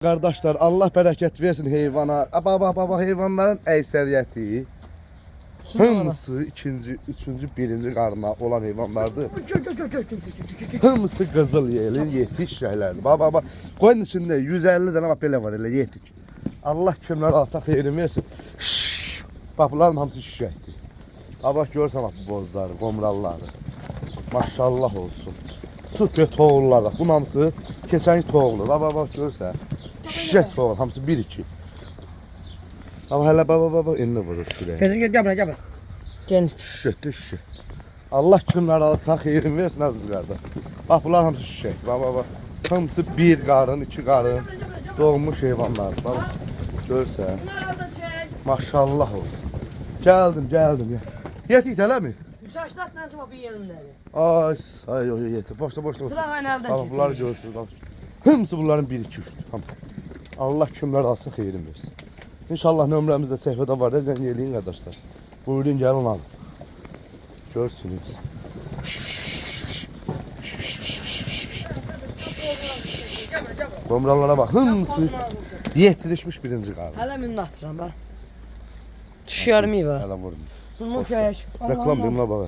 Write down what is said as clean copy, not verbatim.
Kardeşler Allah bereket versin heyvana. Baba heyvanların əksəriyyəti hamısı ikinci, üçüncü, birinci qarına olan heyvanlardır. Hamısı qızıl yelin, yetiş şeylerdir. Baba qoyun içində 150 dənə bax belə var elə yetik. Allah kimlər alsa xeyrini versin. Bax bunların hamısı şişəkdir. Baba görürsən bax bu bozları, qomralları. Maşallah olsun. Süper toğullar da. Bunun hamısı keçən toğulu. Baba görürsən. Şişək toğul, hamısı 1-2. Ama hələ baba indi vurur şuraya. Gel bura. Geniş. Şişək. Allah kimlər alsa xeyrini versin aziz qardaş. Bax bunlar hamısı şişək. Baba. Hamısı bir qarın, iki qarın doğmuş heyvanlar. Baba görürsən. Maşallah olsun. Gəldim ya. Yetik eləmi? Saçlat məncə bir yerindədir. Ay yeti. Boşda. Sıra aynı əldən Baba bunları görürsünüz. Hamısı bunların 1-2-3. Hamısı. Allah kimlər alsa xeyrini versin. İnşallah nömrəmizdə səhifədə var da zəng eləyin qardaşlar. Buyurun gəlin alın. Görsünüz. Qomralara bax. Hamısı yetişmiş birinci qarı. Hələ minni atıram bax. Düşürməyib ha. Hələ vurun. Bunu çək. Reklam deyim la baba.